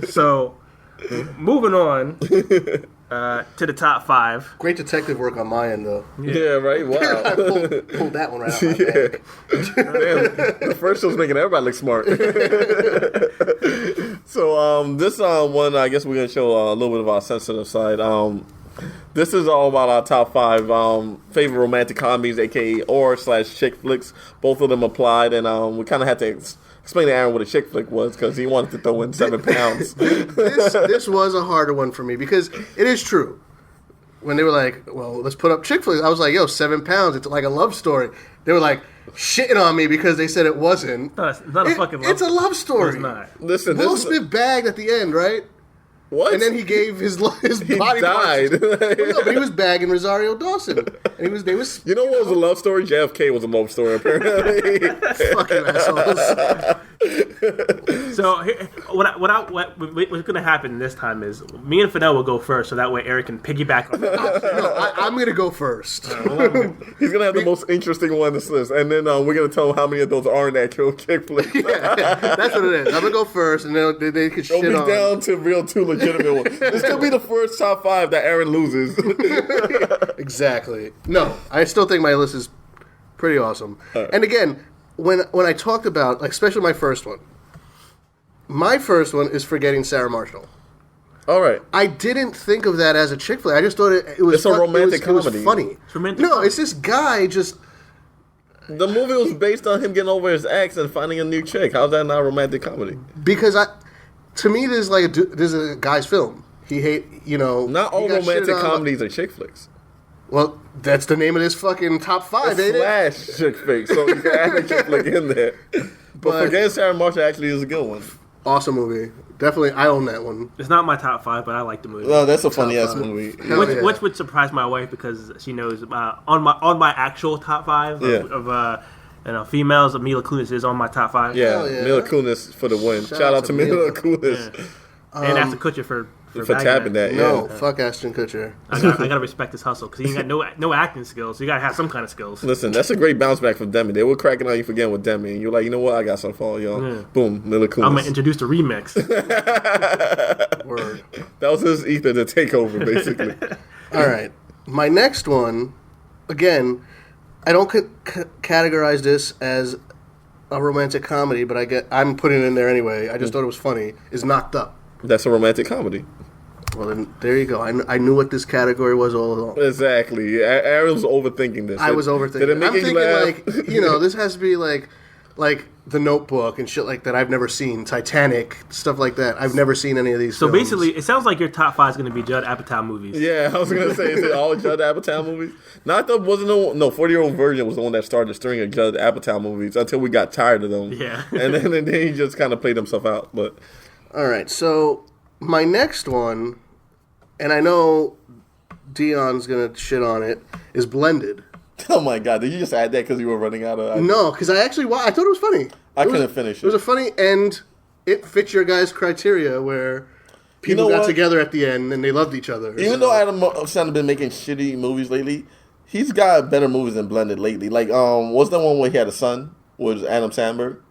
So, moving on to the top 5. Great detective work on my end, though. Yeah, right? Wow. I pulled that one right out of my bag. Damn, the first show's making everybody look smart. So, this one, I guess we're going to show a little bit of our sensitive side. This is all about our top 5 favorite romantic comedies, aka or/chick flicks. Both of them applied, and we kind of had to explain to Aaron what a chick flick was because he wanted to throw in 7 pounds. This was a harder one for me because it is true. When they were like, well, let's put up chick flicks, I was like, yo, 7 pounds, it's like a love story. They were like shitting on me because they said it wasn't. No, it's not a fucking love story. It's a love story. It's not. Listen, Will Smith bagged at the end, right? What? And then he gave his body died. parts. Well, no, but he was bagging Rosario Dawson. And they was. You know what was a love story? JFK was a love story, apparently. Fucking assholes. So what's going to happen this time is me and Fenel will go first, so that way Eric can piggyback on it. No, I'm going to go first. He's going to have the most interesting one on this list, and then we're going to tell him how many of those aren't actual chick flicks. Yeah, that's what it is. I'm going to go first, and then they can shit It'll on. be down to real 2 legitimate ones. This could be the first top 5 that Aaron loses. Exactly. No, I still think my list is pretty awesome. Right. And again, when I talked about, like, especially my first one is Forgetting Sarah Marshall. All right. I didn't think of that as a chick flick. I just thought it was. It's a romantic comedy. It was funny. It's romantic no, comedy. it's this guy just. The movie was based on him getting over his ex and finding a new chick. How's that not a romantic comedy? Because to me, this is a guy's film. Not all romantic comedies are chick flicks. Well, that's the name of this fucking top 5, ain't it? Slash chick flick, so you can add a chick flick in there. But Forgetting Sarah Marshall actually is a good one. Awesome movie. Definitely, I own that one. It's not my top 5, but I like the movie. No, that's a funny ass movie. Which would surprise my wife because she knows on my actual top 5 of females. Mila Kunis is on my top 5. Yeah, Mila Kunis for the win. Shout out to Mila Kunis. Yeah. And Ashton Kutcher for tapping that. No, fuck Ashton Kutcher. I gotta respect his hustle because he ain't got no acting skills. So you gotta have some kind of skills. Listen, that's a great bounce back from Demi. They were cracking on you for getting with Demi, and you're like, you know what? I got something for all y'all. Yeah. Boom, Mila Kunis. I'm gonna introduce the remix. Word. That was his ether to take over, basically. All right, my next one, again, I don't categorize this as a romantic comedy, but I'm putting it in there anyway. I just thought it was funny. Is Knocked Up. That's a romantic comedy. Well, then there you go. I knew what this category was all along. Exactly. Aaron was overthinking this. I was overthinking. Did it make I'm you thinking laugh? this has to be like The Notebook and shit like that. I've never seen Titanic, stuff like that. I've never seen any of these. So films. basically, it sounds like your top 5 is going to be Judd Apatow movies. Yeah, I was gonna say, is it all Judd Apatow movies? Not the 40-Year-Old Virgin was the one that started a string of Judd Apatow movies until we got tired of them. Yeah, and then he just kind of played himself out. But all right, so my next one, and I know Dion's gonna shit on it, is Blended. Oh my God, did you just add that because you were running out of? No, because I thought it was funny. I couldn't finish it. It was a funny, and it fits your guys' criteria where people got together at the end and they loved each other. Even though Adam Sandler been making shitty movies lately, he's got better movies than Blended lately. Like, what's the one where he had a son? Was Adam Sandberg?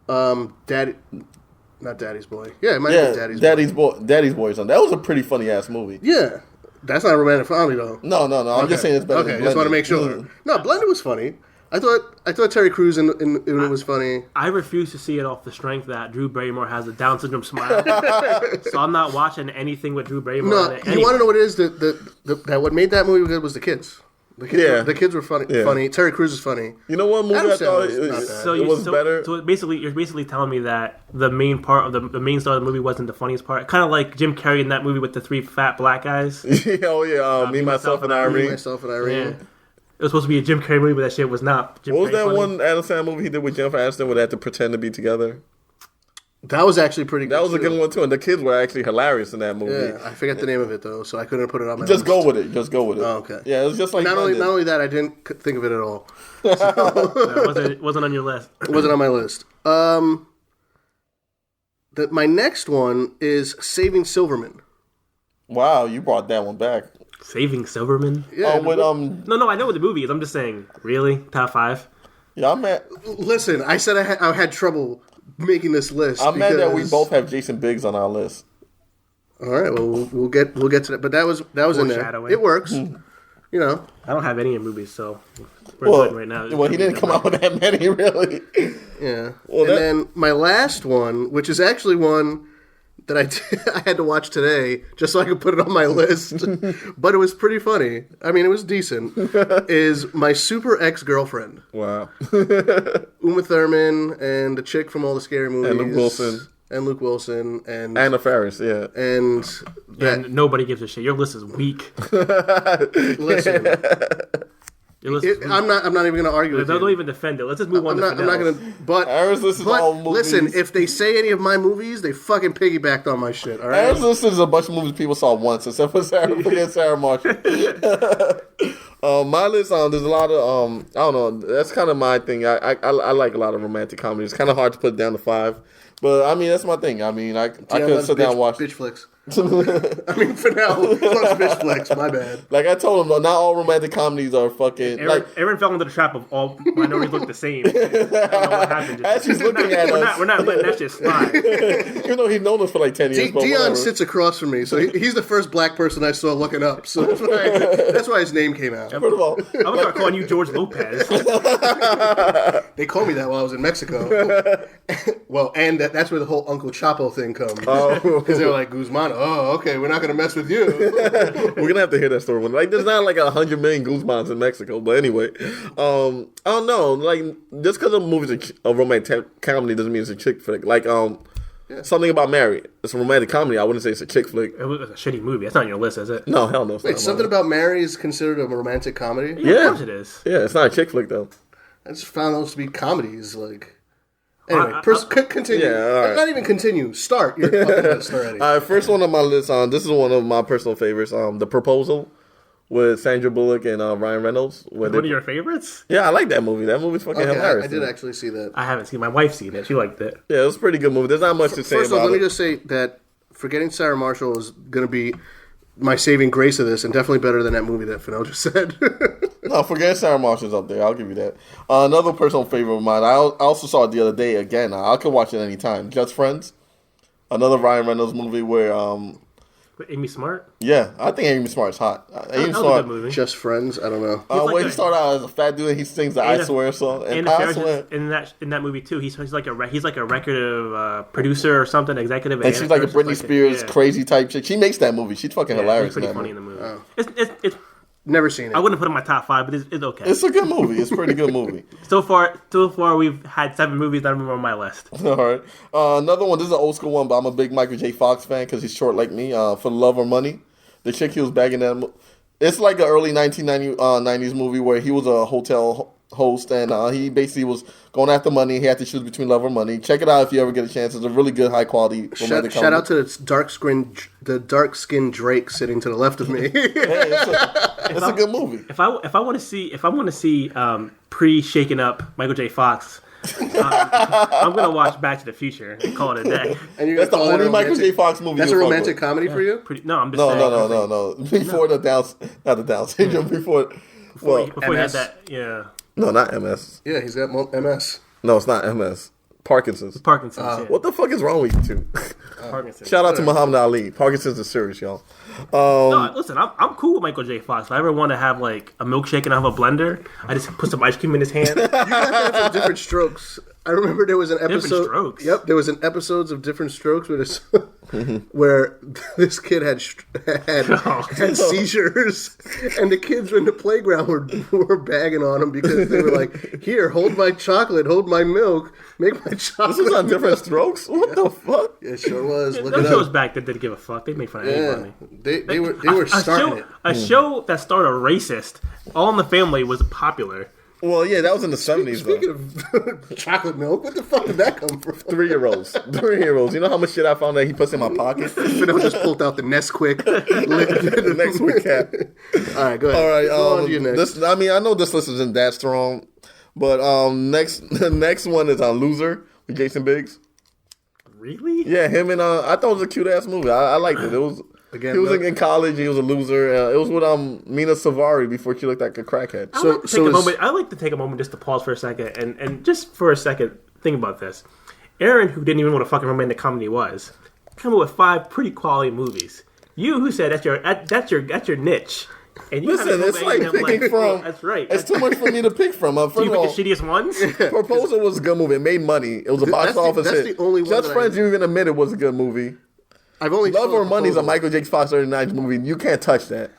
Not Daddy's Boy. Yeah, it might be Daddy's Boy. Daddy's Boy or something. That was a pretty funny ass movie. Yeah. That's not a romantic comedy though. No. I'm just saying it's better than Blended. Just want to make sure. No, Blended was funny. I thought Terry Crews in it was funny. I refuse to see it off the strength that Drew Barrymore has a Down syndrome smile. So I'm not watching anything with Drew Barrymore. No, you want to know what it is? That what made that movie good was the kids. The kids were funny. Yeah. Funny. Terry Crews is funny. You know what movie Adam I thought it was better? So you're basically telling me that the main part of the main star of the movie wasn't the funniest part. Kind of like Jim Carrey in that movie with the 3 fat black guys. Me, myself, and Irene. Yeah. It was supposed to be a Jim Carrey movie, but that shit was not. What was that one Adam Sandler movie he did with Jennifer Aniston where they had to pretend to be together? That was actually pretty good. That was a good one too, and the kids were actually hilarious in that movie. Yeah, I forget the name of it though, so I couldn't put it on my list. Go with it. Just go with it. Oh, okay. Yeah, it was just like not only that, I didn't think of it at all. So, it wasn't on your list. It wasn't on my list. My next one is Saving Silverman. Wow, you brought that one back. Saving Silverman? Yeah. No, I know what the movie is. I'm just saying, really? Top 5? Yeah, I'm at. Listen, I said I had trouble making this list. I'm mad that we both have Jason Biggs on our list. All right, well we'll get to that, but that was in there. It works. You know, I don't have any in movies, so we're good right now. Well, he didn't come out with that many, really. Yeah. Well, then my last one, which is actually one that I had to watch today just so I could put it on my list, but it was pretty funny. I mean, it was decent. Is My Super Ex-Girlfriend. Wow. Uma Thurman and the chick from all the scary movies. And Luke Wilson. And Anna Faris, yeah. And nobody gives a shit. Your list is weak. Listen. I'm not even going to argue with you. Don't even defend it. Let's just move on to Fenel. I'm not going to... But listen, if they say any of my movies, they fucking piggybacked on my shit, all right? Aaron's list is a bunch of movies people saw once, except for Sarah Marshall. My list, there's a lot of... I don't know. That's kind of my thing. I like a lot of romantic comedies. It's kind of hard to put down to 5. But, I mean, that's my thing. I mean, I could sit down and watch... Bitch flicks. I mean, Fenel loves bitch flicks. My bad. Like I told him, not all romantic comedies are fucking... Aaron fell into the trap of all minorities look the same. I don't know what happened. As he's looking at us... We're not letting that shit slide. You know, he's known us for like 10 years. Dion sits across from me, so he's the first black person I saw looking up. So that's why his name came out. First of all... I'm going to start calling you George Lopez. They called me that while I was in Mexico. Well, and that's where the whole Uncle Chapo thing comes. Because they were like, Guzman, okay, we're not going to mess with you. We're going to have to hear that story. Like, there's not like 100 million Guzmans in Mexico. But anyway, I don't know. Like, just because a movie's a romantic comedy doesn't mean it's a chick flick. Like, Something About Mary. It's a romantic comedy. I wouldn't say it's a chick flick. It was a shitty movie. That's not on your list, is it? No, hell no. Wait, Something About Mary is considered a romantic comedy? Yeah, of course it is. Yeah, it's not a chick flick, though. I just found those to be comedies, like... Anyway, continue. Yeah, all right. Not even continue. Start your fucking list already. All right, first one on my list. This is one of my personal favorites. The Proposal with Sandra Bullock and Ryan Reynolds. One of your favorites? Yeah, I like that movie. That movie's fucking hilarious. I did actually see that. I haven't seen. My wife seen it. She liked it. Yeah, it was a pretty good movie. There's not much to say about it. First of all, let me just say that Forgetting Sarah Marshall is going to be my saving grace of this, and definitely better than that movie that Fenel just said. No, Forgetting Sarah Marshall's up there. I'll give you that. Another personal favorite of mine, I also saw it the other day again. I could watch it anytime. Just Friends. Another Ryan Reynolds movie where... Amy Smart? Yeah, I think Amy Smart's hot. Amy Smart, movie. Just Friends? I don't know. Where he started out as a fat dude and he sings the I Swear song. And I swear. In that movie too, he's like a record producer or something, executive. And she's like a Britney Spears crazy type chick. She makes that movie. She's fucking hilarious. She's pretty funny in the movie. Oh. It's never seen it. I wouldn't put it in my top 5, but it's okay. It's a good movie. It's a pretty good movie. So far we've had 7 movies that are on my list. All right. Another one. This is an old school one, but I'm a big Michael J. Fox fan because he's short like me. For Love or Money, the chick he was bagging that. It's like an early 1990s movie where he was a hotel host and he basically was going after money. He had to choose between love or money. Check it out if you ever get a chance. It's a really good, high quality romantic comedy. Shout out to the dark skinned Drake sitting to the left of me. It's a good movie. If I want to see pre-shaken up Michael J. Fox, I'm gonna watch Back to the Future and call it a day. And that's the only Michael J. Fox movie. That's a romantic comedy for you? No, I'm just saying. No. Before the Down syndrome. Before he had that, yeah. No, not MS. Yeah, he's got MS. No, it's not MS. Parkinson's. Yeah. What the fuck is wrong with you two? Parkinson's. Shout out to Muhammad Ali. Parkinson's is serious, y'all. No, listen, I'm cool with Michael J. Fox. If I ever want to have like a milkshake and I have a blender, I just put some ice cream in his hand. You guys have some Different Strokes. I remember there was an episode. Different Strokes. Yep, there was an episodes of Different Strokes where this kid had seizures, and the kids in the playground were bagging on him because they were like, "Here, hold my chocolate, hold my milk, make my chocolate." This was on Different Strokes. What the fuck? Yeah, it sure was. Look Those it shows up. Back then didn't give a fuck. They made fun of anybody. They were starting it. A show that started a racist, All in the Family, was popular. Well, yeah, that was in the 70s, Speaking of chocolate milk, what the fuck did that come from? 3-year-olds. 3-year-olds. You know how much shit I found that he puts in my pocket? Fenel just pulled out the Nesquik. The Nesquik cap. All right, go ahead. All right. Go on to your next. I know this list isn't that strong, but the next one is Loser with Jason Biggs. Really? Yeah, him and I thought it was a cute-ass movie. I liked it. It was... Again, he was in college. He was a loser. It was with Mina Savari before she looked like a crackhead. I like to take a moment just to pause for a second and just for a second think about this. Aaron, who didn't even know what a fucking romantic comedy was, came up with 5 pretty quality movies. You, who said that's your niche. And you listen, it's like picking from. That's right. It's too much for me to pick from. You pick the shittiest ones? Proposal was a good movie. It made money. It was a box office hit. That's the only one. Just Friends, you even admitted was a good movie. I've only Love or Money is a Michael J. Fox 39 movie. You can't touch that.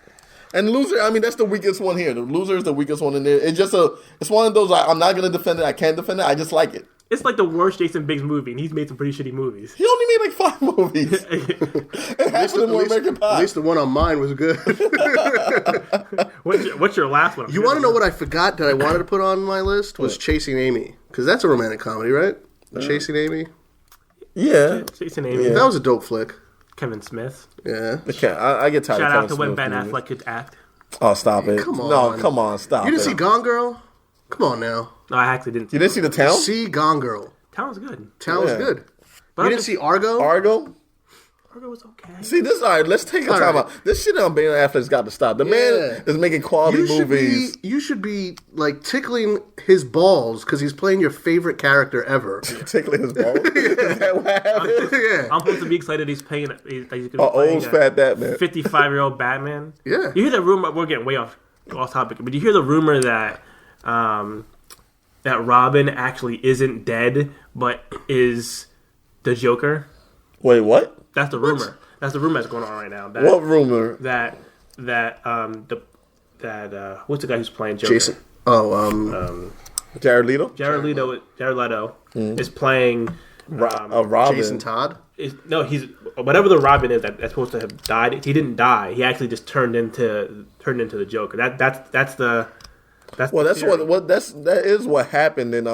And Loser, I mean, that's the weakest one here. The Loser is the weakest one in there. It's just it's one of those, I'm not going to defend it. I can't defend it. I just like it. It's like the worst Jason Biggs movie, and he's made some pretty shitty movies. He only made like 5 movies. And half of them were American Pie. At least the one on mine was good. What's your last one? You want to know what I forgot that I wanted to put on my list? Was Chasing Amy. Because that's a romantic comedy, right? Chasing Amy? Yeah. Chasing Amy. That was a dope flick. Kevin Smith. Yeah. I get tired of Kevin Smith. Shout out to when Ben Affleck could act. Oh, stop it. Come on. No, come on, stop it. You didn't see Gone Girl? Come on now. No, I actually didn't. You didn't see The Town? See Gone Girl. Town was good. Town was good. But You didn't see Argo? Argo? Argo was okay. See, this, all right, let's take a time out. This shit on Ben Affleck's got to stop. The man is making quality movies. You should be, like, tickling his balls because he's playing your favorite character ever. Tickling his balls? Is that what happened? Yeah. I'm supposed to be excited he's playing Old fat Batman. 55-year-old Batman. Yeah. You hear the rumor, we're getting way off topic, but you hear the rumor that that Robin actually isn't dead, but is the Joker? Wait, what? That's the rumor. That's the rumor that's going on right now. What rumor? That what's the guy who's playing Joker? Jason. Jared Leto? Jared Leto is playing Robin. Jason Todd? He's whatever the Robin is that's supposed to have died. He didn't die. He actually just turned into the Joker. That is what happened in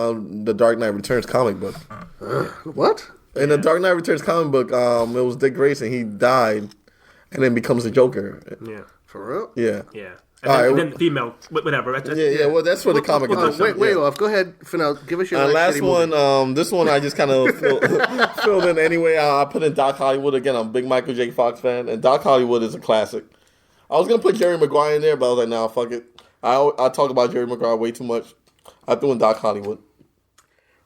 the Dark Knight Returns comic book. What? In the Dark Knight Returns comic book, it was Dick Grayson. He died and then becomes the Joker. Yeah. For real? Yeah. Yeah. And then the female, whatever. Well, that's what the comic book. Wait off. Go ahead, Fenel. Give us your last one. This one I just kind of filled in anyway. I put in Doc Hollywood again. I'm a big Michael J. Fox fan, and Doc Hollywood is a classic. I was gonna put Jerry Maguire in there, but I was like, nah, fuck it. I talk about Jerry Maguire way too much. I threw in Doc Hollywood.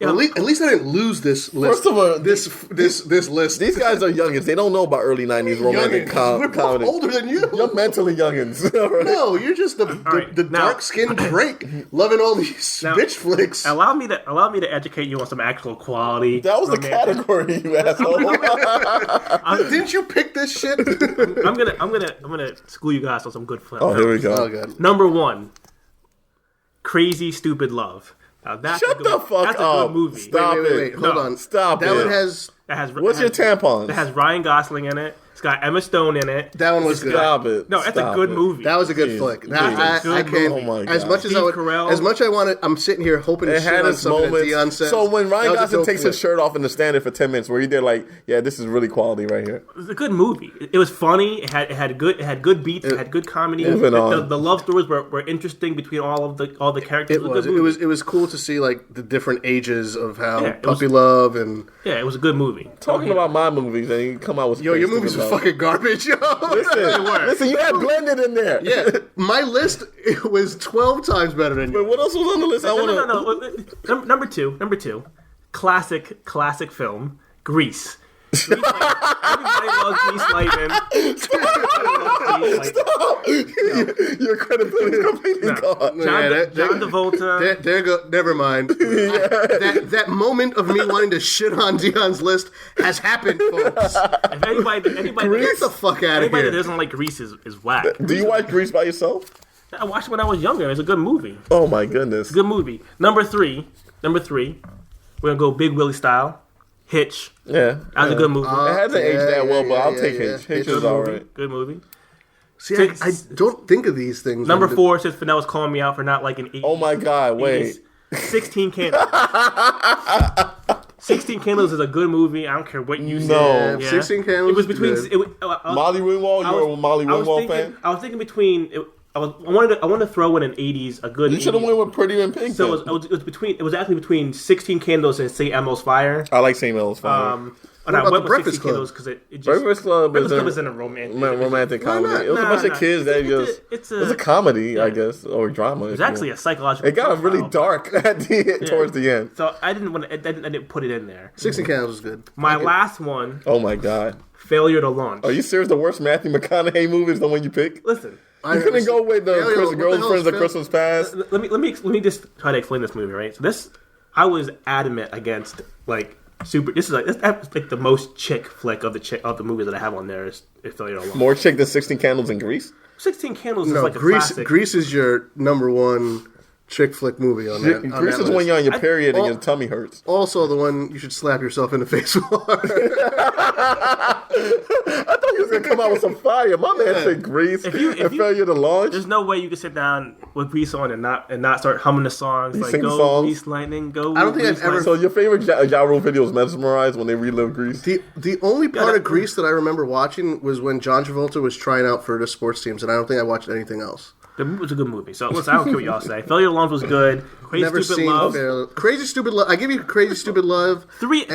Well, at least I didn't lose this list. First of all, this list. These guys are youngins. They don't know about early '90s romantic comedy. We're both older than you. You're mentally youngins. Right? No, you're just the dark-skinned Drake loving all these bitch flicks. Allow me to educate you on some actual quality. That was the category, you asshole. Didn't you pick this shit? I'm gonna school you guys on some good flips. Oh, here we go. Oh, God. Number 1, Crazy Stupid Love. Now Shut the fuck that's up. A good movie. Stop Wait. Hold on. Stop that it. One has. What's your tampons? It has Ryan Gosling in it. It's got Emma Stone in it. That one was good. Stop it. No, that's a good movie. That was a good flick. I can't. Oh my God. As much as I wanted, I'm sitting here hoping to shit on something that Dion said. So when Ryan Gosling takes his shirt off in the standard for 10 minutes, where he did like, yeah, this is really quality right here. It was a good movie. It was funny. It had good beats. It had good comedy. Moving on. The love stories were interesting between all the characters. It was cool to see like the different ages of how puppy love and it was a good movie. Talking about my movies, and you come out with your movies were fucking garbage, yo. Listen, you had blended in there. Yeah, my list was 12 times better than you. But what else was on the list? No. Number two, classic film, Grease. Everybody loves Grease Lightning. Stop! Your credibility is completely gone. John Travolta. There go. Never mind. That moment of me wanting to shit on Dion's list has happened, folks. If anybody get the fuck out of here. Anybody that doesn't like Grease is whack. Do you watch Grease by yourself? I watched it when I was younger. It's a good movie. Oh my goodness. Good movie. Number three. We're gonna go Big Willie style. Hitch. Yeah. That was a good movie. It hasn't aged that well, but I'll take Hitch. Hitch is alright. Good movie. See, I don't think of these things. Number 4, since Fenel was calling me out for not liking 80s. Oh my God, wait. 16 Candles. 16 Candles is a good movie. I don't care what you say. Yeah. 16 Candles. It was between Molly Ringwald. You were a Molly Ringwald fan. I was thinking between. I wanted to throw in an 80s, a good. You should have went with Pretty in Pink. So it was actually between 16 Candles and St. Elmo's Fire. I like St. Elmo's Fire. And I about went the with Breakfast 16 Club? Candles because it just Breakfast Club isn't a romantic comedy. not? It was a bunch of kids that just. It's It was a comedy, yeah. I guess, or drama. It's actually a psychological. It got profile, really dark towards the end. So I didn't put it in there. 16 Candles was good. My last one, Oh my god! Failure to Launch. Are you serious? The worst Matthew McConaughey movie is the one you pick? Listen, You couldn't go with the Girlfriends of Christmas Past. let me just try to explain this movie, right? So this, I was adamant against like super. This is like the most chick flick of the movies that I have on there is Failure to Launch. More chick than 16 Candles in Grease. 16 Candles is No, like a classic. Grease is your number one chick flick movie on that. Grease is when you're on your period and your tummy hurts. Also, the one you should slap yourself in the face for. I thought you was gonna come out with some fire. My man said Grease and Failure to Launch. There's no way you can sit down with Grease on and not start humming the songs. You like sing go songs? Grease Lightning, go. I don't think Grease I've ever- Lightning. So your favorite Ja Rule video is Mesmerized when they relive Grease? The only part of Grease that I remember watching was when John Travolta was trying out for the sports teams, and I don't think I watched anything else. The movie was a good movie. So listen, I don't care what y'all say. Failure to Launch was good. Crazy Never Stupid seen Love. Crazy Stupid Love. I give you Crazy Stupid Love. Three of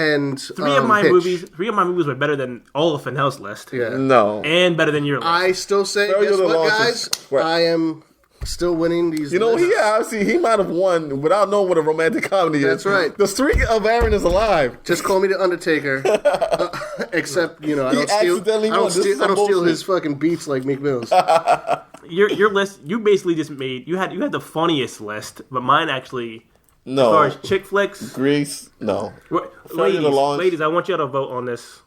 my Hitch. movies. Three of my movies were better than all of Fenel's list. Yeah. No. And better than your list. I still say, Failure guess to what, Launch guys? is- right. I am still winning these. You know, lists. he might have won without knowing what a romantic comedy is. That's right. The streak of Aaron is alive. Just call me the Undertaker. Except, I don't accidentally won. This is I don't some steal bullshit. his fucking beats like Meek Mills. Your list, you basically just made you had the funniest list, but mine actually, No. as far as chick flicks, Grease, no. ladies, to Launch. ladies, I want y'all to vote on this.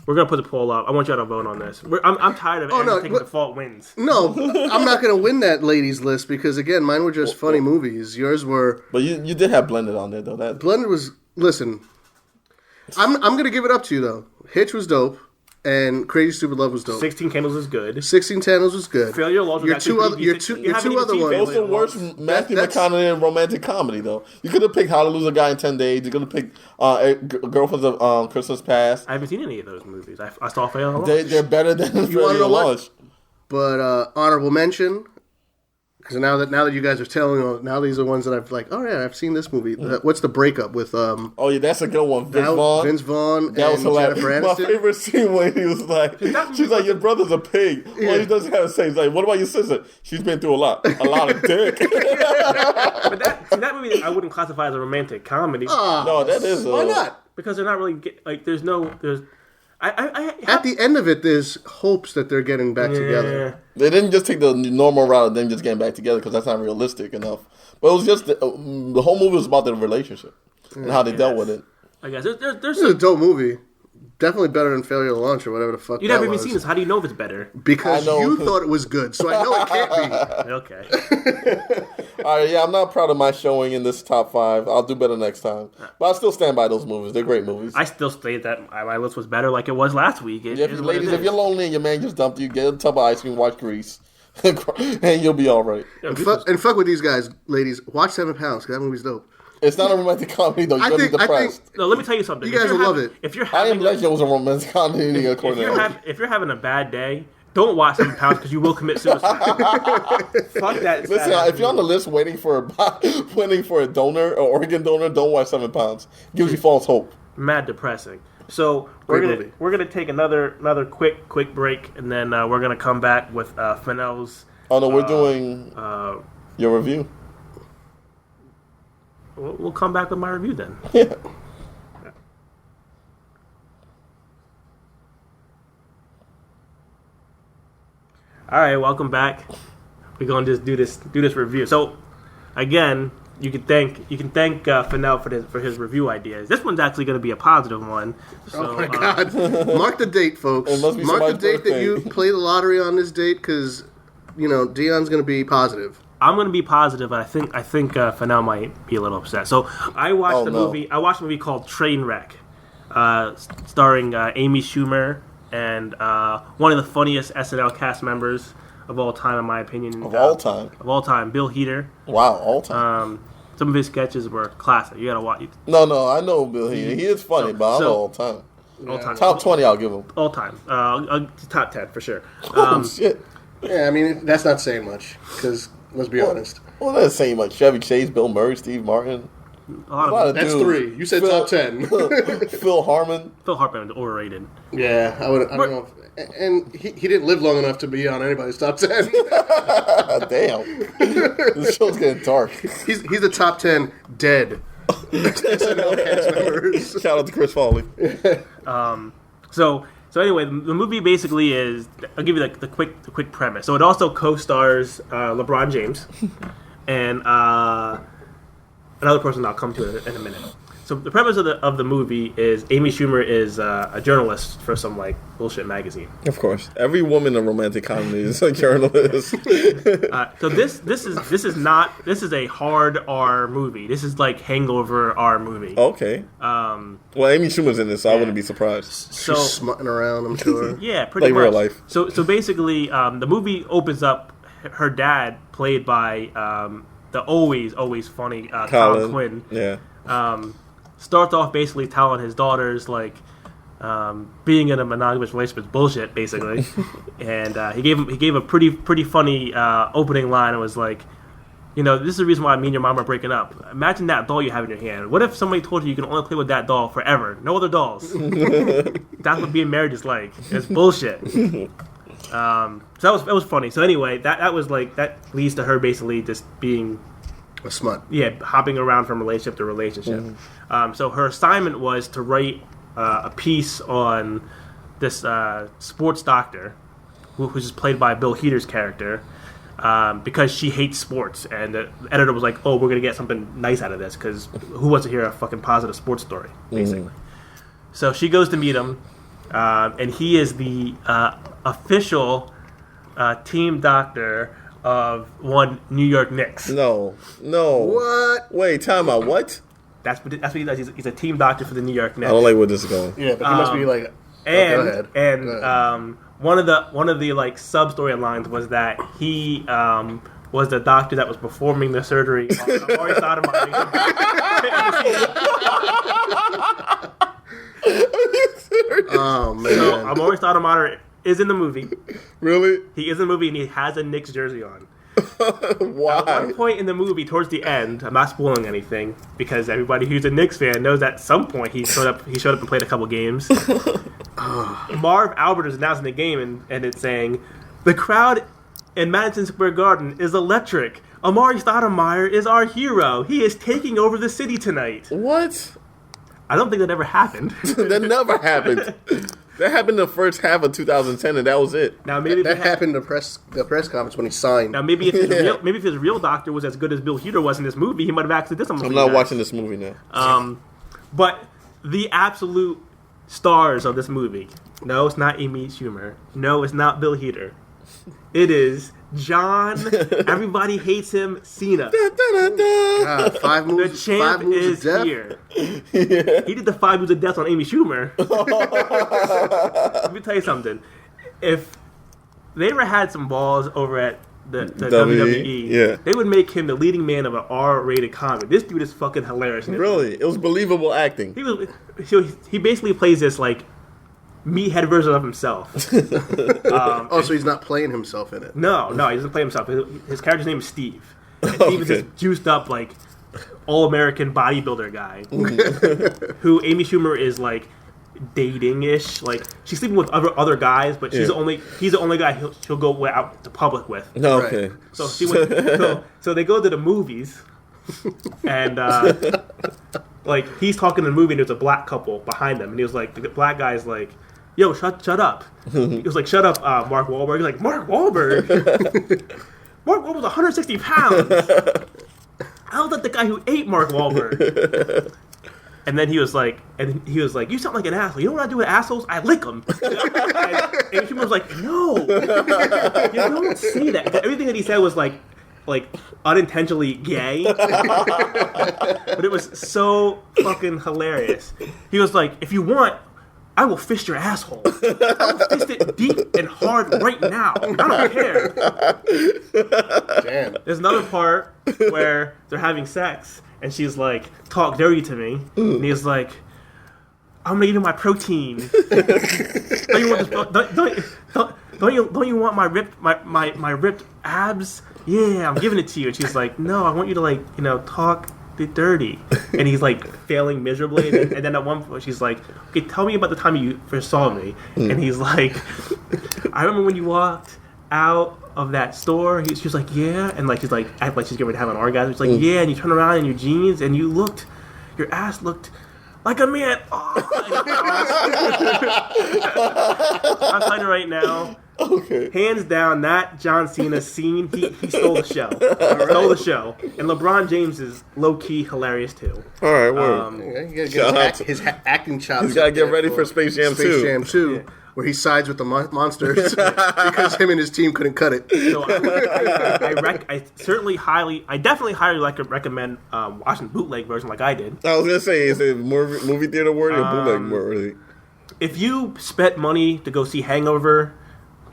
We're gonna put the poll up. I want y'all to vote on this. I'm tired of everyone taking default wins. No, I'm not going to win that ladies list because, again, mine were just funny movies. Yours were... But you did have Blended on there, though. That Blended was... Listen, I'm going to give it up to you, though. Hitch was dope, and Crazy Stupid Love was dope. 16 Candles is good. 16 Candles was good. Failure to Launch was Your actually two other, pretty your decent. two, You your haven't two even other seen ones. Failure was to the worst Launch. Matthew that's- McConaughey in romantic comedy, though. You could have picked How to Lose a Guy in 10 Days. You could have picked Girlfriends of Christmas Past. I haven't seen any of those movies. I saw Failure to Launch. They're better than You want Failure to to know what? Launch. But honorable mention, because now that you guys are telling, now these are ones that I've seen this movie. What's the breakup with? Oh, yeah, that's a good one. Vince Vaughn. That was hilarious. My Jennifer Aniston. favorite scene when he was like, she's like, your brother's a pig. All he doesn't have to say is like, what about your sister? She's been through a lot of dick. But that movie I wouldn't classify as a romantic comedy No, that is Why not? because they're not really there's. At the end of it, there's hopes that they're getting back together. They didn't just take the normal route of them just getting back together because that's not realistic enough. But it was just the whole movie was about their relationship and how they dealt with it. I guess there's This is a dope movie. Definitely better than Failure to Launch or whatever the fuck. you that never even was. seen this. How do you know if it's better? Because I know. you thought it was good, so I know it can't be. Okay. All right, yeah, I'm not proud of my showing in this top 5. I'll do better next time. But I still stand by those movies. They're great movies. I still say that my list was better, like it was last week. Yeah, ladies, if you're lonely and your man just dumped you, get a tub of ice cream, watch Grease, and you'll be all right. And fuck with these guys, ladies. Watch 7 Pounds, because that movie's dope. It's not a romantic comedy, though. You're going to be depressed. No, let me tell you something. You guys will love it. If you're I having Am Legend was a romantic comedy according to Eric. if you're having a bad day, don't watch 7 Pounds because you will commit suicide. Fuck that. Listen, if you're on the list waiting for a donor or organ donor, don't watch 7 Pounds. Gives you false hope. Mad depressing. So Great we're movie. gonna take another quick break, and then we're gonna come back with Fenel's. Oh no, we're doing your review. We'll come back with my review then. Yeah. All right, welcome back. We're gonna just do this review. So, again, you can thank Fenel for his review ideas. This one's actually going to be a positive one. So, Oh my god! Mark the date, folks. It must be Mark the somebody's date that birthday. you play the lottery on this date, because Dion's going to be positive. I'm going to be positive. I think Fenel might be a little upset. So I watched movie. I watched a movie called Trainwreck, starring Amy Schumer and one of the funniest SNL cast members of all time, in my opinion. Of all time? Of all time, Bill Hader. Wow, all time. Some of his sketches were classic. You got to watch it. No, I know Bill He is funny, but I don't know all time. All time. Top 20 I'll give him. All time. Top 10 for sure. Oh, shit. Yeah, I mean, that's not saying much, because let's be honest. Well, that's saying much. Chevy Chase, Bill Murray, Steve Martin. A lot of That's three. You said top 10. Phil Hartman. Phil Hartman is overrated. Yeah, I don't know. And he didn't live long enough to be on anybody's top 10. Damn. This show's getting dark. He's the top 10 dead SNL cast members. Shout out to Chris Farley. So anyway, the movie basically is. I'll give you like the quick premise. So it also co-stars LeBron James and another person I'll come to in a minute. So the premise of the movie is Amy Schumer is a journalist for some like bullshit magazine. Of course, every woman in a romantic comedy is a journalist. So this is a hard R movie. This is like Hangover R movie. Okay. Well, Amy Schumer's in this, so I wouldn't be surprised. So she's smutting around, I'm sure. Yeah, pretty like much. Real life. So basically, the movie opens up. Her dad, played by the always funny Colin Quinn. Yeah. Starts off basically telling his daughters like being in a monogamous relationship is bullshit, basically. And he gave a pretty funny opening line. It was like, this is the reason why me and your mom are breaking up. Imagine that doll you have in your hand. What if somebody told you can only play with that doll forever, no other dolls? That's what being married is like. It's bullshit. So that was funny. So anyway, that was like that leads to her basically just being a smut. Yeah, hopping around from relationship to relationship. So her assignment was to write a piece on this sports doctor, who's just played by Bill Hader's character, because she hates sports. And the editor was like, "Oh, we're gonna get something nice out of this because who wants to hear a fucking positive sports story?" Basically. So she goes to meet him, and he is the official team doctor of one New York Knicks. No. What? Wait, time out. What? That's what he does. He's a team doctor for the New York Knicks. I don't like where this is going. Yeah, but he must be like. And go ahead. One of the like sub storylines was that he was the doctor that was performing the surgery on Amari Stoudemire. Oh man! So Amari Stoudemire is in the movie. Really? He is in the movie, and he has a Knicks jersey on. Why? At one point in the movie, towards the end, I'm not spoiling anything because everybody who's a Knicks fan knows that at some point he showed up and played a couple games. Marv Albert is announcing the game, and it's saying, "The crowd in Madison Square Garden is electric. Amari Stoudemire is our hero. He is taking over the city tonight." What? I don't think that ever happened. That never happened. That happened the first half of 2010, and that was it. Now maybe that happened in the press conference when he signed. Now maybe if his real doctor was as good as Bill Hader was in this movie, he might have actually did something. I'm not watching this movie now. But the absolute stars of this movie. No, it's not Amy Schumer. No, it's not Bill Hader. It is John. Everybody hates him. Cena. God, the champ is here. Yeah. He did the 5 moves of death on Amy Schumer. Let me tell you something. If they ever had some balls over at the WWE, they would make him the leading man of an R-rated comedy. This dude is fucking hilarious. Really? It was believable acting. He basically plays this like meathead version of himself. So he's not playing himself in it. No, he doesn't play himself. His character's name is Steve. And Steve is this juiced up like all-American bodybuilder guy who Amy Schumer is like dating-ish. Like she's sleeping with other guys, but he's the only guy she'll go out to public with. Okay. So so they go to the movies, and like he's talking in the movie, and there's a black couple behind them, and he was like, the black guy's like, "Yo, shut up." He was like, "Shut up, Mark Wahlberg." He's like, "Mark Wahlberg." Mark Wahlberg was 160 pounds. I was like the guy who ate Mark Wahlberg. And then he was like, "You sound like an asshole. You know what I do with assholes? I lick them." And she was like, "No, you don't say that." Everything that he said was like unintentionally gay, but it was so fucking hilarious. He was like, "If you want, I will fist your asshole. I will fist it deep and hard right now. I don't care." Damn. There's another part where they're having sex, and she's like, "Talk dirty to me," and he's like, "I'm gonna give you my protein. Don't you want this? Don't you want my ripped abs? Yeah, I'm giving it to you." And she's like, "No, I want you to talk did dirty, and he's like failing miserably. And then at one point she's like, "Okay, tell me about the time you first saw me." And he's like, "I remember when you walked out of that store." She was like, "Yeah," and like she's like act like she's getting ready to have an orgasm. She's like, "Yeah," and you turn around in your jeans and your ass looked like a man. Oh, I'm telling you right now. Okay. Hands down, that John Cena scene, he stole the show. Stole the show. And LeBron James is low-key hilarious, too. All right, word. You gotta get his acting chops. He's got to get ready for Space Jam 2. Space Jam 2, where he sides with the monsters because him and his team couldn't cut it. So I definitely highly recommend watching the bootleg version like I did. I was going to say, is it movie theater worthy or bootleg worthy? If you spent money to go see Hangover,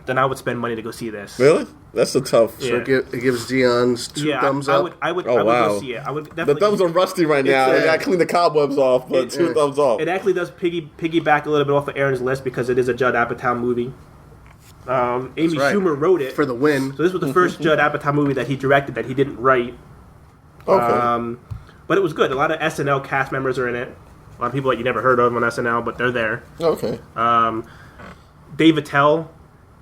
then I would spend money to go see this. Really? That's a tough. So it gives Dion's two thumbs up. I would go see it. I would definitely. The thumbs are rusty right now. I got to clean the cobwebs off, but two thumbs off. It actually does piggyback a little bit off of Aaron's list because it is a Judd Apatow movie. Amy Schumer wrote it for the win. So this was the first Judd Apatow movie that he directed that he didn't write. Okay. But it was good. A lot of SNL cast members are in it. A lot of people that you never heard of on SNL, but they're there. Okay. Dave Attell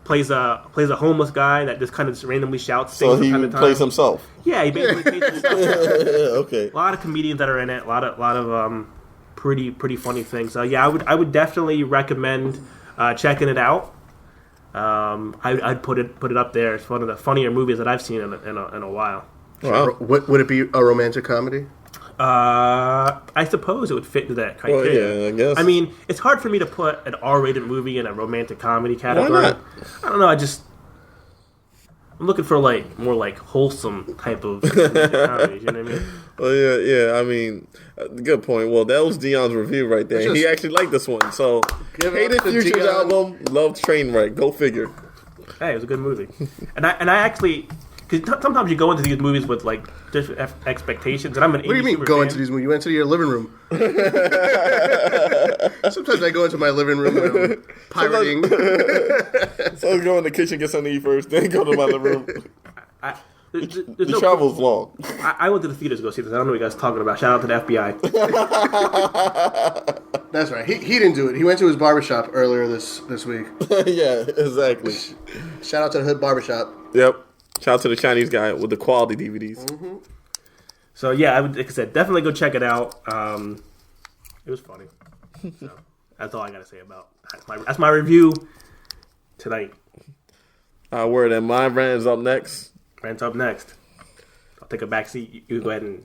plays a homeless guy that just kind of randomly shouts. So he plays himself. Yeah, he basically plays himself. Okay. A lot of comedians that are in it. A lot of pretty funny things. So yeah, I would definitely recommend checking it out. I'd put it up there. It's one of the funnier movies that I've seen in a while. Wow. Would it be a romantic comedy? I suppose it would fit into that criteria. Well, yeah, I guess. I mean, it's hard for me to put an R-rated movie in a romantic comedy category. Why not? I don't know. I'm looking for more wholesome type of comedies. You know what I mean? Well, yeah. I mean, good point. Well, that was Dion's review right there. He actually liked this one. So, hated Future's album, loved Trainwreck. Go figure. Hey, it was a good movie, and I actually. Because sometimes you go into these movies with different expectations, and I'm an. What do you mean go into these movies? You went to your living room. Sometimes I go into my living room when I'm pirating. So I go in the kitchen, get something to eat first, then go to my living room. The travel's long. I went to the theaters to go see this. I don't know what you guys are talking about. Shout out to the FBI. That's right. He didn't do it. He went to his barbershop earlier this week. Yeah, exactly. Shout out to the Hood Barbershop. Yep. Shout out to the Chinese guy with the quality DVDs. Mm-hmm. So yeah, like I said, definitely go check it out. It was funny. So that's all I gotta say about that's my review tonight. Word, and my rant is up next. Rant's up next. I'll take a back seat. You go ahead and.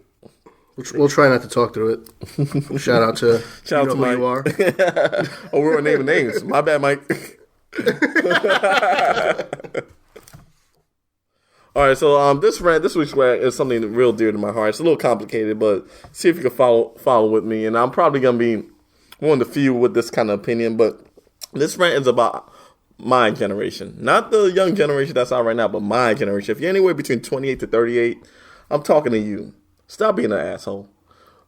We'll try not to talk through it. Shout out to Mike. You are. Oh, we were naming names. My bad, Mike. All right, so this week's rant is something real dear to my heart. It's a little complicated, but see if you can follow with me. And I'm probably gonna be one of the few with this kind of opinion. But this rant is about my generation, not the young generation that's out right now, but my generation. If you're anywhere between 28 to 38, I'm talking to you. Stop being an asshole.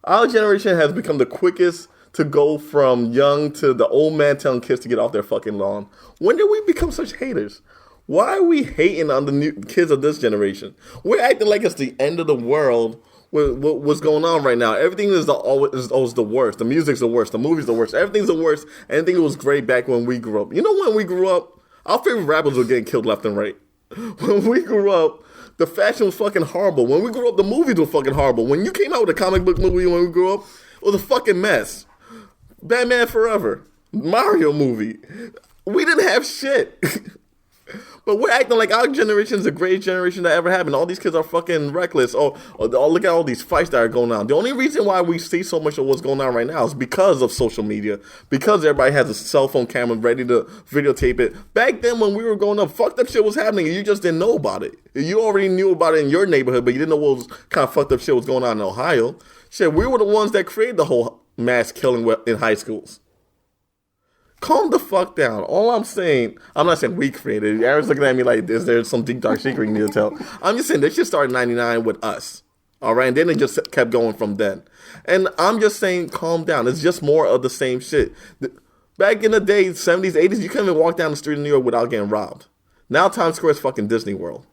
Our generation has become the quickest to go from young to the old man telling kids to get off their fucking lawn. When did we become such haters? Why are we hating on the new kids of this generation? We're acting like it's the end of the world with what's going on right now. Everything is always the worst. The music's the worst. The movie's the worst. Everything's the worst. Anything was great back when we grew up. You know, when we grew up, our favorite rappers were getting killed left and right. When we grew up, the fashion was fucking horrible. When we grew up, the movies were fucking horrible. When you came out with a comic book movie when we grew up, it was a fucking mess. Batman Forever. Mario movie. We didn't have shit. But we're acting like our generation is the greatest generation that ever happened. All these kids are fucking reckless. Oh, look at all these fights that are going on. The only reason why we see so much of what's going on right now is because of social media. Because everybody has a cell phone camera ready to videotape it. Back then when we were growing up, fucked up shit was happening and you just didn't know about it. You already knew about it in your neighborhood, but you didn't know what was kind of fucked up shit was going on in Ohio. Shit, we were the ones that created the whole mass killing in high schools. Calm the fuck down. All I'm saying, I'm not saying we created it. Aaron's looking at me like, is there some deep dark secret you need to tell? I'm just saying, this shit started in 99 with us. All right? And then it just kept going from then. And I'm just saying, calm down. It's just more of the same shit. Back in the day, 70s, 80s, you couldn't even walk down the street in New York without getting robbed. Now Times Square is fucking Disney World.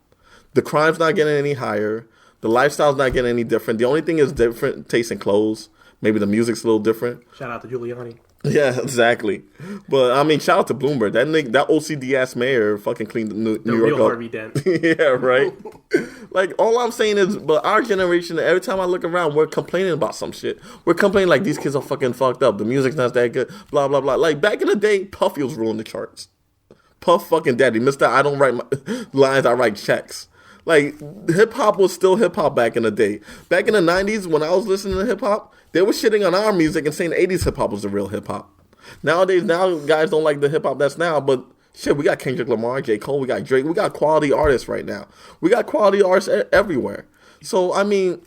The crime's not getting any higher. The lifestyle's not getting any different. The only thing is different taste in clothes. Maybe the music's a little different. Shout out to Giuliani. Yeah, exactly. But I mean, shout out to Bloomberg. That OCD ass mayor fucking cleaned New York real up. Harvey Dent. Yeah, right. Like all I'm saying is, but our generation, every time I look around, we're complaining about some shit. We're complaining like these kids are fucking fucked up. The music's not that good. Blah blah blah. Like back in the day, Puffy was ruling the charts. Puff fucking daddy, Mister. I don't write my lines. I write checks. Like hip hop was still hip hop back in the day. Back in the '90s, when I was listening to hip hop, they were shitting on our music and saying '80s hip hop was the real hip hop. Nowadays, guys don't like the hip hop that's now, but shit, we got Kendrick Lamar, J. Cole, we got Drake, we got quality artists right now. We got quality artists everywhere. So I mean,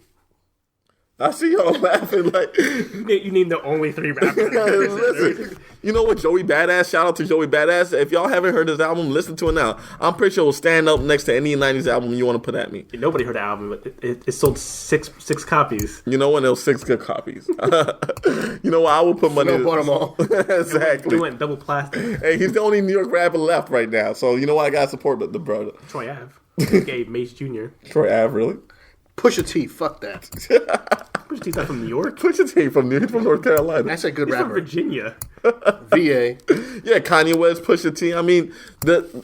I see y'all laughing like you named the only 3 rappers. Listen, you know what, Joey Badass? Shout out to Joey Badass. If y'all haven't heard his album, listen to it now. I'm pretty sure it'll stand up next to any '90s album you want to put at me. Nobody heard the album, but it sold six copies. You know what? There was 6 good copies. You know what? I will put money. Bought them all. Exactly. We went double plastic. Hey, he's the only New York rapper left right now, so you know what? I gotta support the brother. Troy Ave. Gave Mace Jr. Troy Ave, really? Pusha T, fuck that. Pusha T's not from New York. Pusha T from North Carolina. That's a good He's from rapper. Virginia. VA. Yeah, Kanye West, Pusha T. I mean,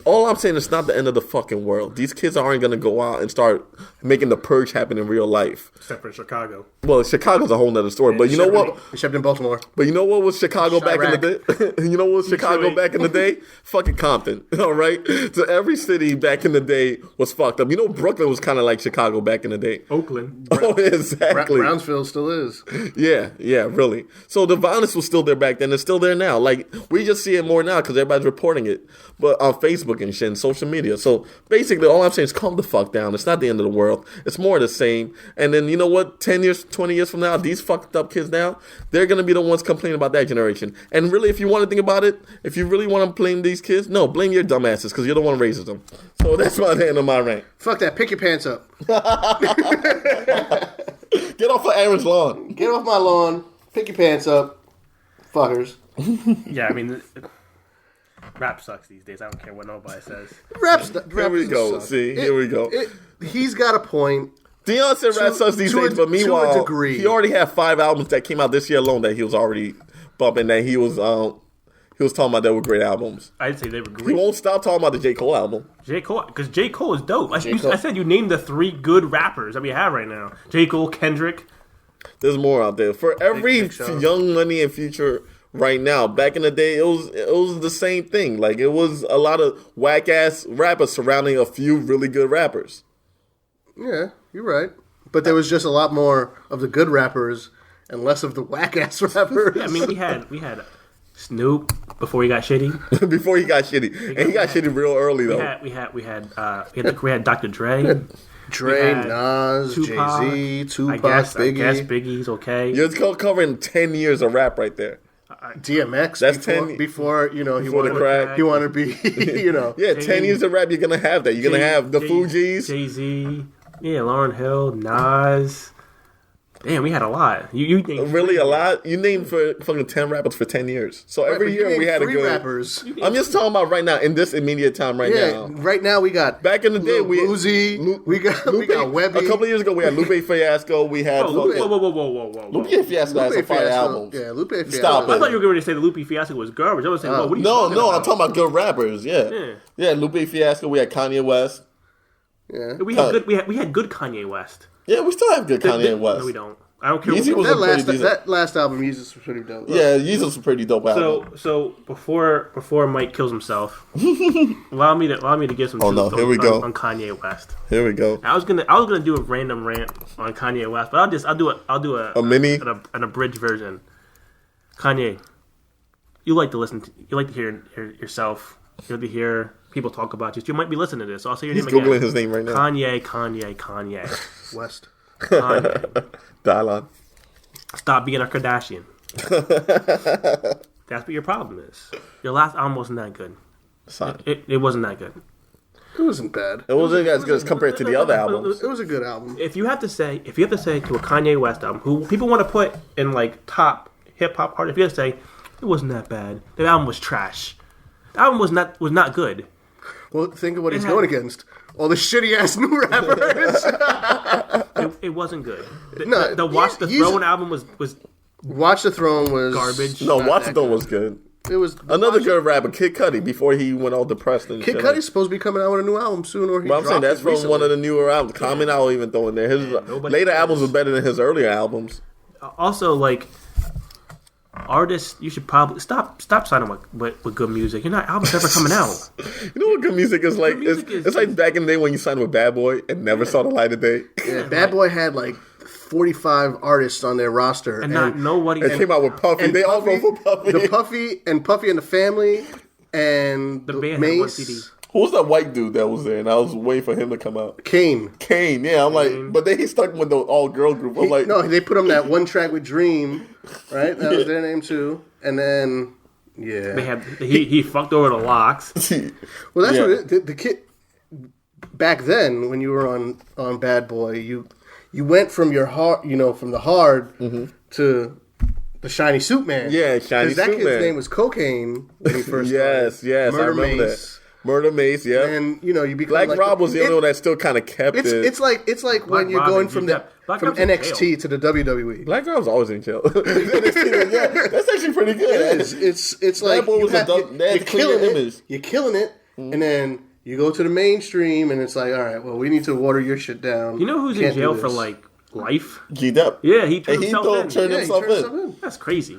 all I'm saying is not the end of the fucking world. These kids aren't gonna go out and start making the purge happen in real life. Except for Chicago. Well, Chicago's a whole nother story. But you know what? Except in Baltimore. But you know what was Chicago back in the day? You know what was Chicago Detroit. back in the day? Fucking Compton. All right? So every city back in the day was fucked up. You know, Brooklyn was kind of like Chicago back in the day. Oakland. Oh, exactly. Brownsville still is. Yeah, really. So the violence was still there back then. It's still there now. Like, we just see it more now because everybody's reporting it. But on Facebook and shit and social media. So basically, all I'm saying is calm the fuck down. It's not the end of the world. It's more of the same. And then, you know what? 10 years, 20 years from now, these fucked up kids now, they're going to be the ones complaining about that generation. And really, if you want to think about it, if you really want to blame these kids, no, blame your dumbasses because you're the one who raises them. So that's my end of my rant. Fuck that. Pick your pants up. Get off of Aaron's lawn. Get off my lawn. Pick your pants up. Fuckers. Yeah, I mean, rap sucks these days. I don't care what nobody says. Here we go. See, here we go. He's got a point. Deion said rap sucks these days, but meanwhile, to a degree. he already had 5 albums that came out this year alone that he was already bumping. That he was talking about that were great albums. I'd say they were He great. won't stop talking about the J. Cole album. J. Cole, because J. Cole is dope. I Cole. said you named the 3 good rappers that we have right now. J. Cole, Kendrick. There's more out there for every Big Sean. Young Money and Future right now. Back in the day, it was the same thing. Like it was a lot of whack ass rappers surrounding a few really good rappers. Yeah, you're right. But there was just a lot more of the good rappers and less of the whack ass rappers. Yeah, I mean, we had Snoop before he got shitty. Before he got shitty, and he got shitty real early though. We had Dr. Dre. Dre, had Nas, Tupac, Jay-Z, Tupac, I guess Biggie, Biggie's okay. You're covering 10 years of rap right there. DMX. That's before, 10 before he before the wanted crack. he wanted to be Yeah, 10 years of rap, you're gonna have that. You're gonna have the Fugees. Jay-Z, yeah, Lauryn Hill, Nas. Damn, we had a lot. You named Really a lot. You named for fucking 10 rappers for 10 years. So every year we had a 3 good rappers. I'm just talking about right now in this immediate time right Yeah, now. right now we got Back in the day, we Uzi, we got Webby. A couple of years ago, we had Lupe Fiasco. We had Whoa. Lupe Fiasco has some fire albums. Yeah, Lupe Fiasco. Stop I it. thought you were going to say the Lupe Fiasco was garbage. I was saying, what are you talking No, about? I'm talking about good rappers. Yeah, Lupe Fiasco. We had Kanye West. Yeah. We had good Kanye West. Yeah, we still have good Kanye West. No, we don't. I don't care. Yeezy was That last album, Yeezus was pretty dope. Yeah, Yeezus was a pretty dope album. So before Mike kills himself, allow me to give some truth here we go. on Kanye West. Here we go. I was gonna do a random rant on Kanye West, but I'll do a mini? an abridged version. Kanye, you like to hear yourself. You like to hear people talk about you. You might be listening to this. So I'll say your He's name again. Googling his name right now. Kanye. West. Kanye. Dialogue. Stop being a Kardashian. That's what your problem is. Your last album wasn't that good. Sorry. It wasn't that good. It wasn't bad. It wasn't as good as compared to the other albums. It was a good album. If you have to say to a Kanye West album, who people want to put in like top hip hop artist, if you have to say it wasn't that bad, the album was trash. The album was not good. Well, think of what he's going against. All the shitty ass new rappers. It wasn't good. No, the Watch the Throne album was Watch the Throne was garbage. No, Watch the Throne was good. It was another good rapper, Kid Cudi, before he went all depressed and Kid shit. Cudi's supposed to be coming out with a new album soon, or he But I'm saying that's from recently. one of the newer albums. Common, I'll even throw in there. His later albums were better than his earlier albums. Also, like artists, you should probably stop signing with good music. You're not albums ever coming out. You know what good music is like? It's like back in the day when you signed with Bad Boy and never saw the light of day. Yeah, Bad Boy had like 45 artists on their roster, and not nobody. It came out with Puffy. They all wrote for Puffy. The Puffy and the Family and the band Mace. had one CD. Who was that white dude that was there? And I was waiting for him to come out. Kane. Yeah. I'm like, but then he stuck with the all girl group. I'm like, no, they put him that one track with Dream, right? That was their name too. And then, yeah, They had he fucked over the locks. well, that's what the kid back then when you were on Bad Boy, you went from your hard, from the hard to the Shiny Suit Man. Yeah, Shiny Suit Man. That kid's name was Cocaine when he first yes, started. I remember that. Murder Mace, yeah. And you become Black like Rob was the only one that still kind of kept it. It's like when you're going from NXT to the WWE. Black Rob's always in jail. Yeah, that's actually pretty good. It is. It's like you're killing it, and then you go to the mainstream, and it's like, all right, well, we need to water your shit down. You know who's in jail for like life? G-Dep. Yeah, he turned himself in. That's crazy.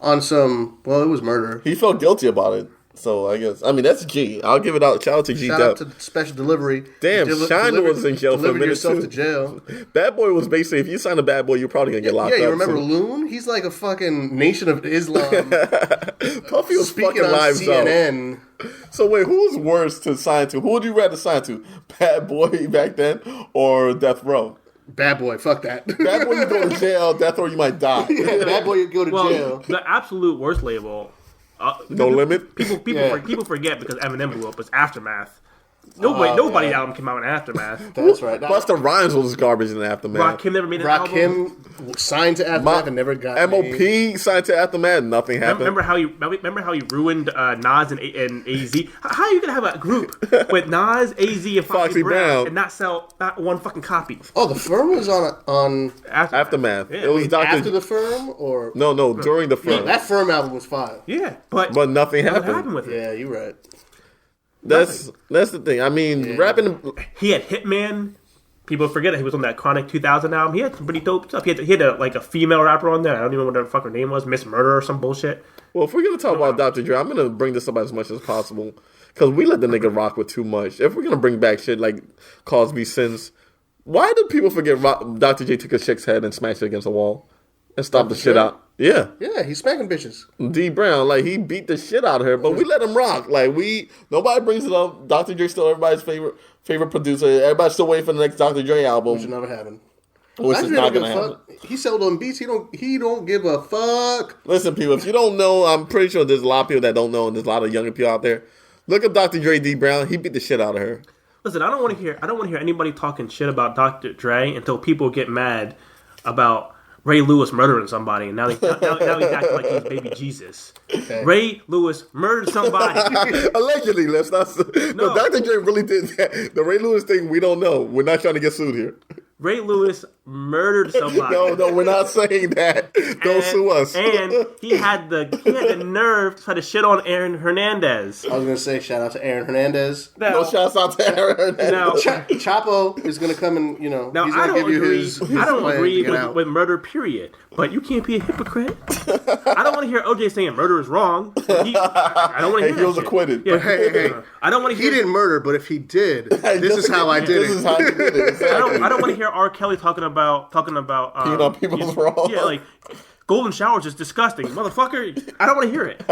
On some, well, it was murder. He felt guilty about it. So I guess that's G. I'll give it out. Shout out to G-Dep. Shout out to Special Delivery. Damn, Shiner was in jail for a minute yourself too. to jail. Bad Boy was basically, if you sign a Bad Boy, you're probably gonna get locked up. Yeah, you remember Loon? He's like a fucking Nation of Islam. Puffy was speaking fucking on lives CNN. So wait, who's worse to sign to? Who would you rather sign to? Bad Boy back then or Death Row? Bad Boy, fuck that. Bad Boy, you go to jail. Death Row, you might die. Yeah, Bad Boy, you go to jail. The absolute worst label. No Limit. People forget because Eminem blew up. Was Aftermath. Nobody's album came out in Aftermath. That's right. Busta Rhymes was garbage in the Aftermath. Rakim never made an album. Rakim signed to Aftermath and never got MOP signed to Aftermath. Nothing happened. Remember how he ruined Nas and AZ? How are you gonna have a group with Nas, AZ, and Foxy Brown and not sell not one fucking copy? Oh, the Firm was on Aftermath. Yeah. It was after the Firm or no during the Firm. Yeah, that Firm album was fire. Yeah, but nothing happened with it. Yeah, you're right. That's the thing. I mean, rapping. He had Hitman. People forget that he was on that Chronic 2000 album. He had some pretty dope stuff. He had a female rapper on there. I don't even know what the fuck her name was. Miss Murder or some bullshit. Well, if we're gonna talk about Dr. Dre, I'm gonna bring this up as much as possible because we let the nigga rock with too much. If we're gonna bring back shit like Cosby Sins, why do people forget Dr. J took a chick's head and smashed it against a wall and stomped the shit out? Yeah. Yeah, he's smacking bitches. D Brown, like he beat the shit out of her, but we let him rock. Like nobody brings it up. Dr. Dre still everybody's favorite producer. Everybody's still waiting for the next Dr. Dre album, Which never happened. Which is not gonna happen. He sold on beats. He don't give a fuck. Listen, people, if you don't know, I'm pretty sure there's a lot of people that don't know, and there's a lot of younger people out there. Look up Dr. Dre, D Brown. He beat the shit out of her. Listen, I don't want to hear anybody talking shit about Dr. Dre until people get mad about Ray Lewis murdering somebody, and now he's acting like he's baby Jesus. Okay. Ray Lewis murdered somebody. Allegedly, let's not. No, Dr. Dre really did that. The Ray Lewis thing, we don't know. We're not trying to get sued here. Ray Lewis murdered somebody. No, we're not saying that. Don't sue us. And he had the nerve to try to shit on Aaron Hernandez. I was going to say shout out to Aaron Hernandez. No shouts out to Aaron Hernandez. Now, Chapo is going to come and, he's going to give you his I don't agree with murder, period. But you can't be a hypocrite. I don't want to hear OJ saying murder is wrong. I don't want to hear that. He was acquitted. Yeah. But hey. I don't want to hear. He didn't murder, but if he did, this is how I did it. This is how he did it. Exactly. I don't want to hear R. Kelly talking about peeing on people's wrong. Yeah, like golden showers is disgusting, motherfucker. I don't want to hear it.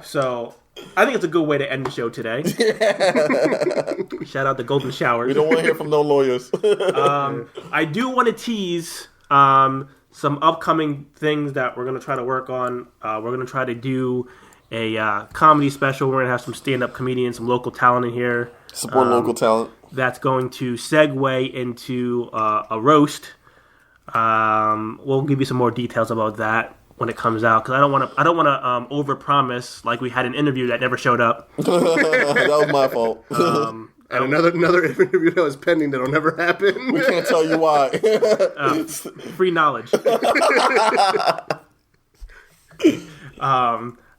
So I think it's a good way to end the show today. Yeah. Shout out to golden showers. We don't want to hear from no lawyers. I do want to tease some upcoming things that we're going to try to work on. We're going to try to do a comedy special. We're going to have some stand-up comedians, some local talent in here. Support local talent. That's going to segue into a roast. We'll give you some more details about that. when it comes out because I don't want to overpromise like we had an interview that never showed up. That was my fault. And another interview that was pending that'll never happen. We can't tell you why. Free knowledge.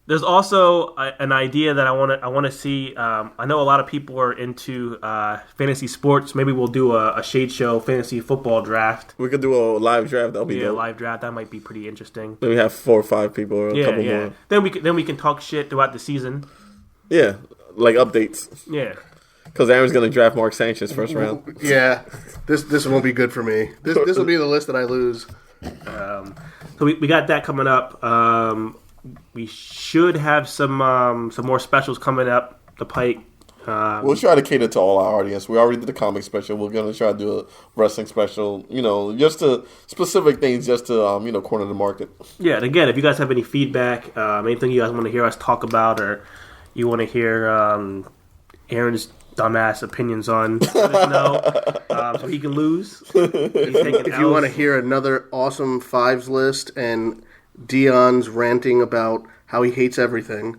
There's also an idea that I want to see. I know a lot of people are into fantasy sports. Maybe we'll do a Shade Show fantasy football draft. We could do a live draft. That'll be dope. A live draft. That might be pretty interesting. Then we have 4 or 5 people or a couple more. Then we can talk shit throughout the season. Yeah, like updates. Yeah. Because Aaron's going to draft Mark Sanchez first round. Yeah, this won't be good for me. This will be the list that I lose. So we got that coming up. We should have some more specials coming up the pike. We'll try to cater to all our audience. We already did the comic special. We're going to try to do a wrestling special. Just to specific things, just to corner the market. Yeah, and again, if you guys have any feedback, anything you guys want to hear us talk about, or you want to hear Aaron's dumbass opinions on, let us know so he can lose. If you want to hear another awesome fives list and Dion's ranting about how he hates everything.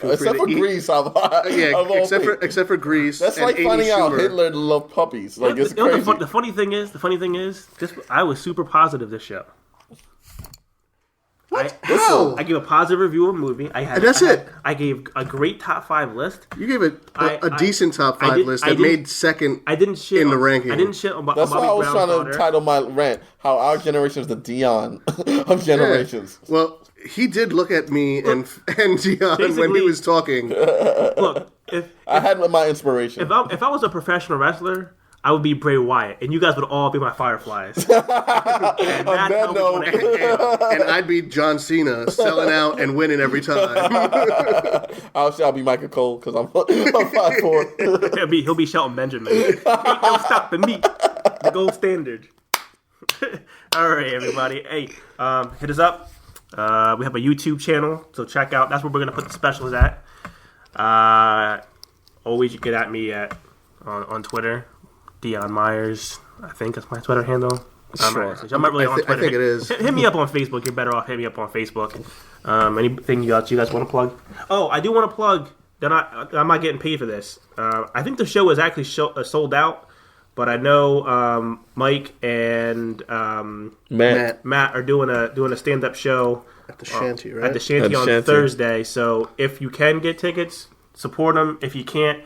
Except for Grease, except for Grease. That's like finding out Hitler loved puppies. Like it's crazy. The funny thing is, I was super positive this show. What? How? I gave a positive review of a movie. I gave a great top 5 list. You gave a decent top 5 list that made second. I didn't shit in the ranking. I didn't shit on Bobby That's why I was Brown's trying to title my rant how our generation is the Dion of generations. Yeah. Well, he did look at me and Dion when he was talking. Look, if I had my inspiration. If I was a professional wrestler, I would be Bray Wyatt, and you guys would all be my Fireflies. and I'd be John Cena, selling out and winning every time. I'll be Michael Cole because I'm 5'4". He'll be Shelton Benjamin. Ain't no stopping me. The gold standard. All right, everybody. Hey, hit us up. We have a YouTube channel, so check out. That's where we're gonna put the specials at. Always you get at me on Twitter. Dion Myers, I think that's my Twitter handle. Sure. I'm not really on Twitter. I think it is. Hit me up on Facebook. You're better off hitting me up on Facebook. Anything you guys want to plug? Oh, I do want to plug. I'm not getting paid for this. I think the show is actually sold out, but I know Mike and Matt are doing a stand-up show at the Shanty, right? At the Shanty on Thursday. So if you can get tickets, support them. If you can't.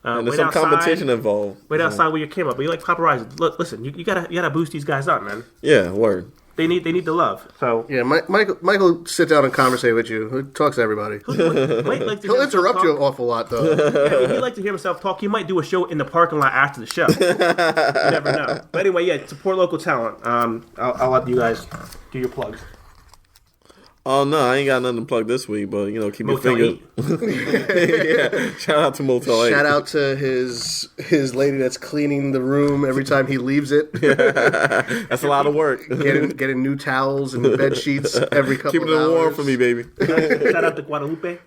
And there's some competition involved. Wait outside with your camera, but you like paparazzi. Look, listen, you gotta boost these guys up, man. Yeah, word. They need the love. So yeah, Michael sit down and conversate with you. He talks to everybody. He'll interrupt you an awful lot, though. Yeah, he'd like to hear himself talk. He might do a show in the parking lot after the show. You never know. But anyway, yeah, support local talent. I'll let you guys do your plugs. Oh no, I ain't got nothing to plug this week, but keep Motel your finger. Yeah, shout out to Motel 8. Shout out to his lady that's cleaning the room every time he leaves it. That's a lot of work. Getting new towels and bed sheets every couple Keeping of hours. it warm for me, baby. Shout out to Guadalupe.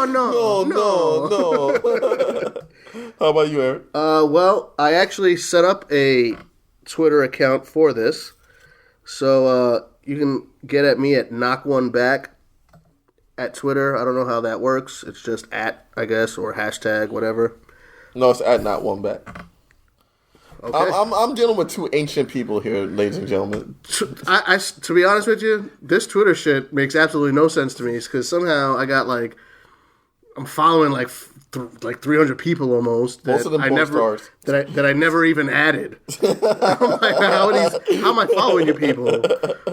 No. How about you, Eric? Well, I actually set up a Twitter account for this, so you can get at me at knock1back at Twitter. I don't know how that works. It's just at, I guess, or hashtag, whatever. No, it's at not one back. Okay. I'm dealing with 2 ancient people here, ladies and gentlemen. To be honest with you, this Twitter shit makes absolutely no sense to me because somehow I got I'm following like 300 people almost. Most of them stars. That I never even added. I'm like, how am I following you people?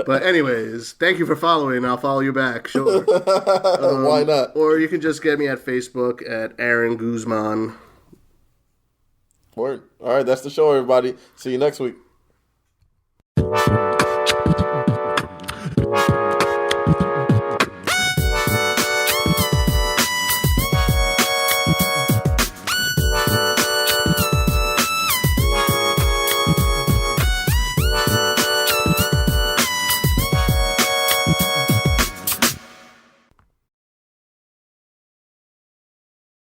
But anyways, thank you for following. I'll follow you back. Sure. Why not? Or you can just get me at Facebook at Aaron Guzman. Word. All right, that's the show, everybody. See you next week.